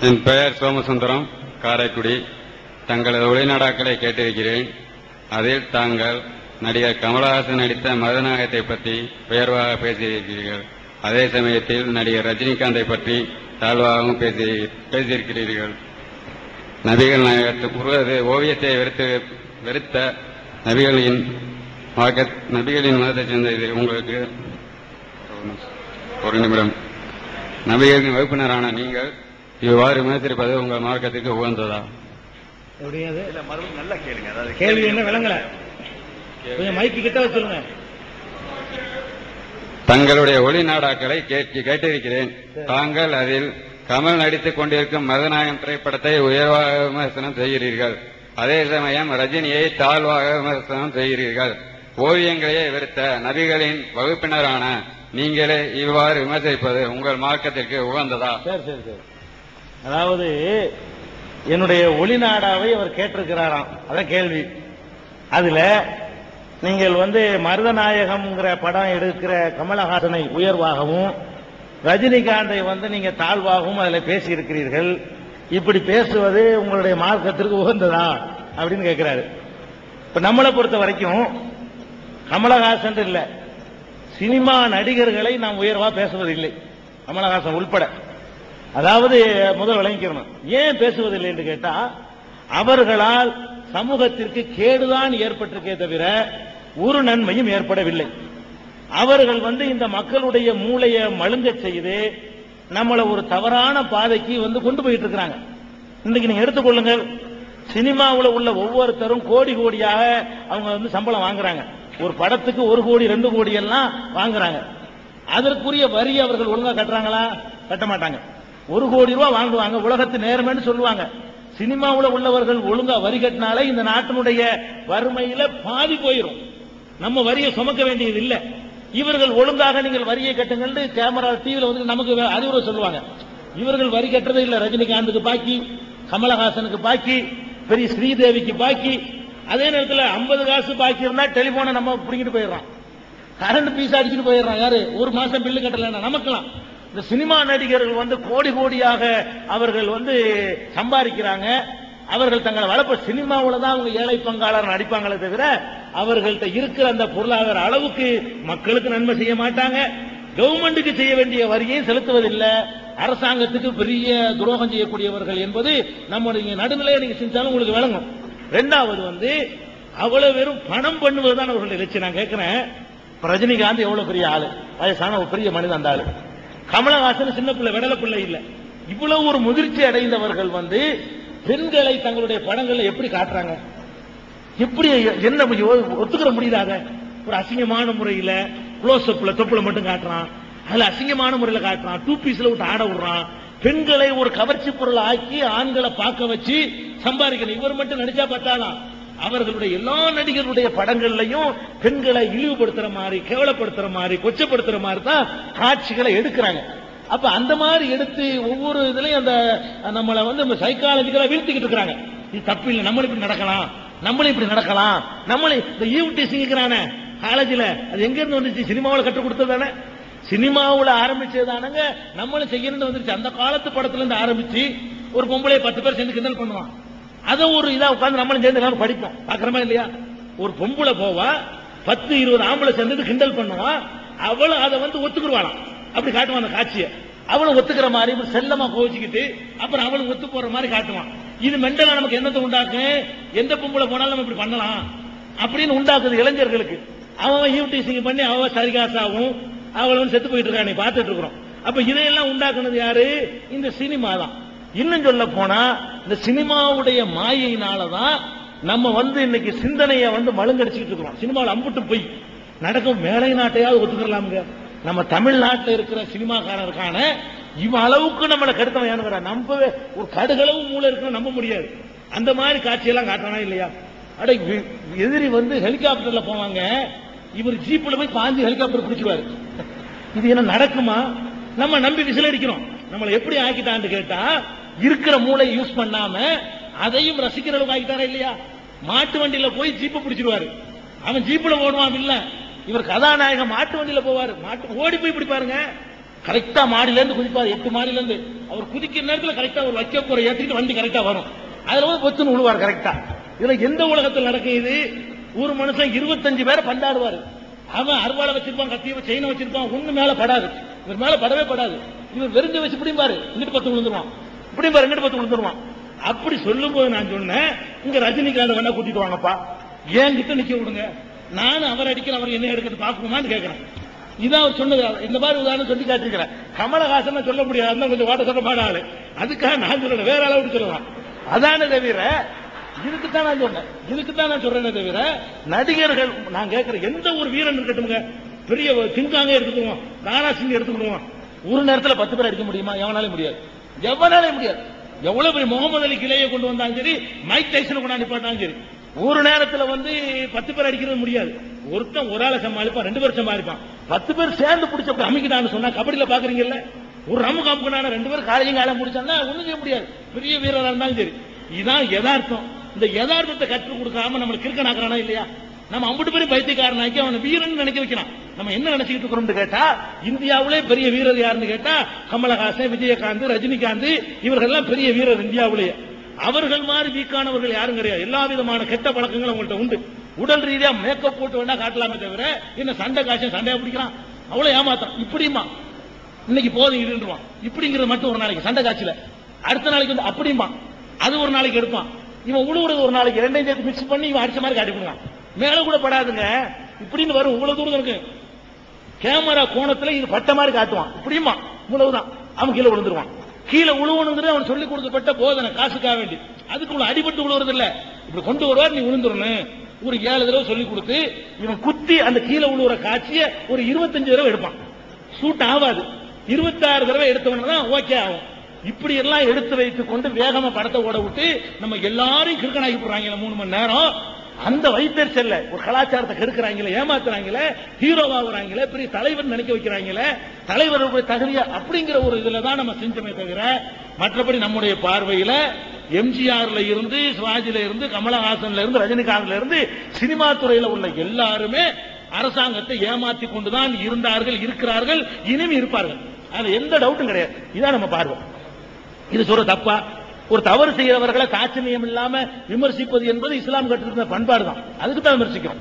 என் பெயர் சோமசுந்தரம், காரைக்குடி. தங்களது ஒளிநாடாக்களை கேட்டிருக்கிறேன். அதில் தாங்கள் நடிகர் கமலஹாசன் நடித்த மருதநாயகத்தை பற்றி உயர்வாக பேசியிருக்கிறீர்கள். அதே சமயத்தில் நடிகர் ரஜினிகாந்தை பற்றி தாழ்வாகவும் பேசியிருக்கிறீர்கள். நபிகள் நாயகத்துக்கு ஓவியத்தை வெறுத்த நபிகளின் மதத்தை சேர்ந்த இது உங்களுக்கு ஒரு நிமிடம். நபிகளின் வகுப்பினரான நீங்கள் இவ்வாறு விமர்சிப்பது உங்கள் மார்க்கத்துக்கு உகந்ததா? கேள்வி என்ன விளங்கல, மைக்கு கிட்ட வச்சுருங்க. தங்களுடைய ஒளி நாடாக்களை கேட்டிருக்கிறேன். தாங்கள் அதில் கமல் நடித்துக் கொண்டிருக்கும் மருதநாயகம் திரைப்படத்தை உயர்வாக விமர்சனம் செய்கிறீர்கள். அதே சமயம் ரஜினியை தாழ்வாக விமர்சனம் செய்கிறீர்கள். ஓவியங்களையே வெறுத்த நபிகளின் வகுப்பினரான நீங்களே இவ்வாறு விமர்சிப்பது உங்கள் மார்க்கத்திற்கு உகந்ததா? சரி சரி சரி. அதாவது என்னுடைய ஒளிநாடாவை அவர் கேட்டிருக்கிறாராம், அதான் கேள்வி. அதுல நீங்கள் மருதநாயகம்ங்கிற படம் எடுக்கிற கமலஹாசனை உயர்வாகவும் ரஜினிகாந்தை நீங்க தாழ்வாகவும் அதில் பேசி இருக்கிறீர்கள். இப்படி பேசுவது உங்களுடைய மார்க்கத்திற்கு உகந்ததா அப்படின்னு கேட்கிறாரு. இப்ப நம்மளை பொறுத்த வரைக்கும் கமலஹாசன் இல்ல, சினிமா நடிகர்களை நாம் உயர்வா பேசுவதில்லை, கமலஹாசன் உள்பட. அதாவது முதல் விளங்கிக்கணும், ஏன் பேசுவதில்லை என்று கேட்டா, அவர்களால் சமூகத்திற்கு கேடுதான் ஏற்பட்டிருக்கே தவிர ஒரு நன்மையும் ஏற்படவில்லை. அவர்கள் இந்த மக்களுடைய மூளையை மழுங்க செய்து நம்மளை ஒரு தவறான பாதைக்கு கொண்டு போயிட்டு இருக்கிறாங்க. இன்னைக்கு நீங்க எடுத்துக்கொள்ளுங்கள், சினிமாவில் உள்ள ஒவ்வொருத்தரும் கோடி கோடியாக அவங்க சம்பளம் வாங்குறாங்க. ஒரு படத்துக்கு 1 கோடி 2 கோடி எல்லாம் வாங்குறாங்க. அதற்குரிய வரி அவர்கள் ஒழுங்கா கட்டுறாங்களா? கட்ட மாட்டாங்க. 1 கோடி ரூபாய் வாங்குவாங்க, உலகத்து நேர்மைன்னு சொல்லுவாங்க. சினிமாவில் உள்ளவர்கள் ஒழுங்கா வரி கட்டினாலே இந்த நாட்டினுடைய வறுமையில பாதி போயிடும். நம்ம வரியை சுமக்க வேண்டியது இல்லை. இவர்கள் ஒழுங்காக நீங்கள் வரியை கட்டுங்கள் கேமரா டிவியில் நமக்கு அறிவுரை சொல்லுவாங்க. இவர்கள் வரி கட்டுறது இல்லை. ரஜினிகாந்துக்கு பாக்கி, கமலஹாசனுக்கு பாக்கி, பெரிய ஸ்ரீதேவிக்கு பாக்கி. அதே நேரத்தில் 50 காசு பாக்கி இருந்தா டெலிபோனை நம்ம பிடிக்கிட்டு போயிடுறான், கரண்ட் பீஸ் அடிச்சுட்டு போயிடுறான். யாரு? ஒரு மாசம் பில்லு கட்டல நமக்கலாம். இந்த சினிமா நடிகர்கள் கோடி கோடியாக அவர்கள் சம்பாதிக்கிறாங்க. அவர்கள் தங்களை வளர்ப்ப சினிமாவில் தான் அவங்க ஏழை பங்காளர் நடிப்பாங்களே தவிர அவர்கள்ட்ட இருக்கிற அந்த பொருளாதார அளவுக்கு மக்களுக்கு நன்மை செய்ய மாட்டாங்க. கவர்மெண்ட்டுக்கு செய்ய வேண்டிய வரியை செலுத்துவதில்லை. அரசாங்கத்துக்கு பெரிய துரோகம் செய்யக்கூடியவர்கள் என்பது நம்முடைய நடுநிலையை நீங்க செஞ்சாலும் உங்களுக்கு விளங்கும். ரெண்டாவது அவ்வளவு வெறும் பணம் பண்ணுவதுதான் அவர்களுடைய லட்சியம். நான் கேட்கிறேன், ரஜினிகாந்த் எவ்வளவு பெரிய ஆளு, வயசான ஒரு பெரிய மனிதன் அந்த ஆளு. கமலஹாசன் சின்ன பிள்ளை, விடல பிள்ளை இல்ல. இவ்வளவு ஒரு முதிர்ச்சி அடைந்தவர்கள் பெண்களை தங்களுடைய படங்கள்ல எப்படி காட்டுறாங்க? எப்படி என்ன ஒத்துக்கிற முடியாத ஒரு அசிங்கமான முறையில க்ளோஸ் அப்ல தொப்புல மட்டும் காட்டுறான், அதுல அசிங்கமான முறையில காட்டுறான், 2 பீஸ்ல விட்டு ஆட விடுறான். பெண்களை ஒரு கவர்ச்சி பொருள் ஆக்கி ஆண்களை பார்க்க வச்சு சம்பாதிக்கணும். இவர் மட்டும் நடிச்சா பார்த்தாலாம், அவர்களுடைய எல்லா நடிகர்களுடைய படங்கள்லையும் பெண்களை இழிவுபடுத்துற மாதிரி, கேவலப்படுத்துற மாதிரி, கொச்சப்படுத்துற மாதிரி தான் காட்சிகளை எடுக்கிறாங்க. அப்ப அந்த மாதிரி எடுத்து ஒவ்வொரு இதுலயும் அந்த நம்மளை சைக்காலஜிக்கலா வீழ்த்திக்கிட்டு இருக்கிறாங்க. இது தப்பு இல்லை, நம்மளும் இப்படி நடக்கலாம், நம்மளும் இப்படி நடக்கலாம். நம்மளே இந்த ஈவ்டீசிங்கிறானே காலேஜில், அது எங்க இருந்து வந்துச்சு? சினிமாவில் கற்றுக் கொடுத்ததானே, சினிமாவில் ஆரம்பிச்சதானங்க. நம்மளும் செய்யணும்னு வந்துருச்சு. அந்த காலத்து படத்துல இருந்து ஆரம்பிச்சு ஒரு பொம்பளை 10 பேர் சேர்ந்து கிண்டல் பண்ணுவான். அதை ஒரு இதா உட்கார்ந்து நம்மளும் சேர்ந்து படிப்போம், பாக்குறமா இல்லையா? ஒரு பொம்பளை போவா, 10-20 ஆம்பளை சேர்ந்து கிண்டல் பண்ணுவான். அவளும் அதை ஒத்துக்குருவாளாம், அப்படி காட்டுவான் அந்த காட்சியை. அவளும் ஒத்துக்கிற மாதிரி செல்லமா கோவிச்சுக்கிட்டு அப்புறம் அவளும் ஒத்து போற மாதிரி காட்டுவான். இது மெண்டலா நமக்கு என்னத்தை உண்டாக்கும்? எந்த பொம்பளை போனாலும் நம்ம இப்படி பண்ணலாம் அப்படின்னு உண்டாக்குது இளைஞர்களுக்கு. அவன் ஈவ்டீசிங் பண்ணி அவன் சரிகாசாவும் அவள் செத்து போயிட்டு இருக்கா, நீ பார்த்துட்டு இருக்கிறோம். அப்ப இதையெல்லாம் உண்டாக்குனது யாரு? இந்த சினிமா தான். இன்னும் சொல்ல போனா இந்த சினிமாவுடைய மாயினாலதான் நம்ம இன்னைக்கு சிந்தனையை மழுங்கடிச்சுக்கிட்டு இருக்கிறோம். சினிமாவில் அம்புட்டு போய் நடக்கும் மேலை நாட்டையாவது ஒத்துக்கலாமுங்க. நம்ம தமிழ்நாட்டில் இருக்கிற சினிமாக்காரருக்கான இவன் அளவுக்கு நம்மளை கருத்தவன் நம்பவே ஒரு கடுகளவு மூளை இருக்குன்னு நம்ப முடியாது. அந்த மாதிரி காட்சியெல்லாம் காட்டணும் இல்லையா? அட எதிரி ஹெலிகாப்டர்ல போவாங்க, இவர் ஜீப்ல போய் பாஞ்சு ஹெலிகாப்டர் பிடிச்சுவாரு. இது என்ன நடக்குமா? நம்ம நம்பி விசில் அடிக்கிறோம். நம்மளை எப்படி ஆக்கிட்டான்னு கேட்டா, இருக்கிற மூளை யூஸ் பண்ணாம அதையும் ரசிக்கிற அளவுக்கு ஆக்கிட்டாரா இல்லையா? மாட்டு வண்டியில போய் ஜீப்பை பிடிச்சிருவாரு. அவன் ஜீப்ல ஓடுவான் இல்ல, இவர் கதாநாயகம் மாட்டு வண்டியில போவாரு. மாட்டு ஓடி போய் பிடிப்பாருங்க. கரெக்டா மாடியில இருந்து குதிப்பாரு, 8 மாடியில இருந்து. அவர் குதிக்கிற நேரத்துல கரெக்டா ஒரு வைக்க போற ஏற்றிட்டு வண்டி கரெக்டா வரும். அதுல வந்து பொத்துன்னு விழுவார் கரெக்டா. இதுல எந்த உலகத்தில் நடக்கும் இது? ஒரு மனுஷன் 25 பேரை பந்தாடுவாரு. அவன் அருவாளை வச்சிருப்பான், கத்திய செயினை வச்சிருப்பான், ஒண்ணு மேல படாது, இவர் மேல படவே படாது. இவர் வெறிஞ்சு வச்சு இப்படிம்பாரு, இங்கிட்டு பத்து விழுந்துருவான், இப்படிம்பாரு, இங்கிட்டு பத்து விழுந்துருவான். அப்படி சொல்லும் போது நான் சொன்னேன், இங்க ரஜினிகாந்த் வேணா கூட்டிட்டு வாங்கப்பா, ஏன் கிட்ட நிக்க விடுங்க, நானும் அவர் அடிக்கிற அவர் என்ன எடுக்கிறது பாக்குமான்னு கேட்கிறேன். இதான் அவர் சொன்னது. இந்த மாதிரி உதாரணம் சொல்லி காட்டிருக்கிறேன். கமலஹாசன் சொல்ல முடியாது, கொஞ்சம் வாட்ட சொல்ல மாட்டாளு. அதுக்காக நான் சொல்றேன், வேற அளவுக்கு சொல்லலாம். அதான தவிர இதுக்குத்தான் நான் சொன்னேன், இதுக்குத்தான் நான் சொல்றேனே தவிர நடிகர்கள் நான் கேட்கிற எந்த ஒரு வீரன் இருக்கட்டும்ங்க, பெரிய கிங்காங்க எடுத்துக்குவோம், தாராசிங்க எடுத்துக்கிடுவோம், ஒரு நேரத்தில் 10 பேர் அடிக்க முடியுமா? எவனாலே முடியாது, எவனாலே முடியாது. எவ்வளவு பெரிய முகமது அலி கிளையை கொண்டு வந்தாலும் சரி, மைக் டைசன் கொண்டாந்து போட்டாலும் சரி, ஒரு நேரத்தில் வந்து 10 பேர் அடிக்கிறது முடியாது. ஒருத்தன் ஒரு ஆளை சமாளிப்பான், 2 பேர் சமாளிப்பான். 10 பேர் சேர்ந்து பிடிச்ச அமைக்கிட்டான்னு சொன்னா கபடியில பாக்குறீங்கல்ல, ஒரு ரம்மு காப்புனான 2 பேர் காலையும் காலம் முடிச்சாங்கன்னா ஒண்ணும் செய்ய முடியாது, பெரிய வீரராக இருந்தாலும் சரி. இதுதான் யதார்த்தம். இந்த யதார்த்தத்தை கற்றுக் கொடுக்காம நம்மளுக்கு கிறுக்கனாக்குறானா இல்லையா? நம்ம அம்பட்டு பேரும் பைத்தியக்காரனாக்கி அவனை வீரன் நினைக்க வைக்கிறான். நம்ம என்ன நினைச்சுக்கிட்டு இருக்கிறோம் கேட்டா, இந்தியாவிலே பெரிய வீரர் யாருன்னு கேட்டா கமலஹாசன், விஜயகாந்த், ரஜினிகாந்த், இவர்கள் எல்லாம் பெரிய வீரர் இந்தியாவிலேயே. அவர்கள் மாதிரி வீக்கானவர்கள் யாரும் கிடையாது. எல்லா விதமான கெட்ட பழக்கங்களும் அவங்கள்ட்ட உண்டு. உடல் ரீதியா மேக்கப் போட்டு வேணா காட்டலாமே தவிர என்ன சண்டை காய்ச்சல் சண்டையா பிடிக்கிறான், அவ்வளவு ஏமாத்தான். இப்படிமா இன்னைக்கு போதும் இருந்துருவான், இப்படிங்கிறது மட்டும் ஒரு நாளைக்கு சண்டை காய்ச்சல, அடுத்த நாளைக்கு வந்து அப்படிமா அது ஒரு நாளைக்கு எடுப்பான். இவன் உழுவுறது ஒரு நாளைக்கு, 2 சேர்த்து மிக்ஸ் பண்ணி இவன் அடிச்ச மாதிரி காட்டி கொடுப்பான். மேல கூட படாதுங்க, இப்படின்னு வரும், இவ்வளவு தூரம் இருக்கு. கேமரா கோணத்துல இது பட்ட மாதிரி காட்டுவான், இப்படிமா இவ்வளவுதான், அவன் கீழே விழுந்துருவான். கீழே உழுவணுங்கிறது அவன் சொல்லிக் கொடுக்கப்பட்ட போதனை, காசுக்காக வேண்டி. அதுக்குள்ள அடிபட்டு விழுவுறது இல்ல, இப்படி கொண்டு வருவார், நீ விழுந்துடணும். ஒரு 7 தடவை சொல்லிக் கொடுத்து இவன் குத்தி அந்த கீழே விழுவுற காட்சிய ஒரு 25 தடவை எடுப்பான். சூட் ஆகாது, 26 தடவை எடுத்தவன தான் ஓகே ஆகும். இப்படி எல்லாம் எடுத்து வைத்துக் கொண்டு வேகமா படத்தை ஓட விட்டு நம்ம எல்லாரையும் கிறுக்கனாக்கி போடுறாங்க 3 மணி நேரம். அந்த வைத்தறிச்சல்ல ஒரு கலாச்சாரத்தை கெடுக்கிறாங்களே, ஏமாத்துறாங்களே, ஹீரோவாகுறாங்களே, பெரிய தலைவர் நினைக்க வைக்கிறாங்களே, தலைவருடைய தகுதியா அப்படிங்கிற ஒரு இதுல தான் நம்ம செஞ்சோமே தவிர மற்றபடி நம்முடைய பார்வையில எம்ஜிஆர்ல இருந்து, சிவாஜில இருந்து, கமலஹாசன்ல இருந்து, ரஜினிகாந்த்ல இருந்து சினிமா துறையில உள்ள எல்லாருமே அரசாங்கத்தை ஏமாற்றி கொண்டுதான் இருந்தார்கள், இருக்கிறார்கள், இனிமே இருப்பார்கள். அது எந்த டவுட்டும் கிடையாது. இதான் நம்ம பார்வை. இது சொல்ற தப்பா? ஒரு தவறு செய்யறவர்களை தாட்சணியம் இல்லாம விமர்சிப்பது என்பது இஸ்லாம் கற்றுக்கிற பண்பாடு தான், அதுக்கு தான் விமர்சிக்கிறோம்.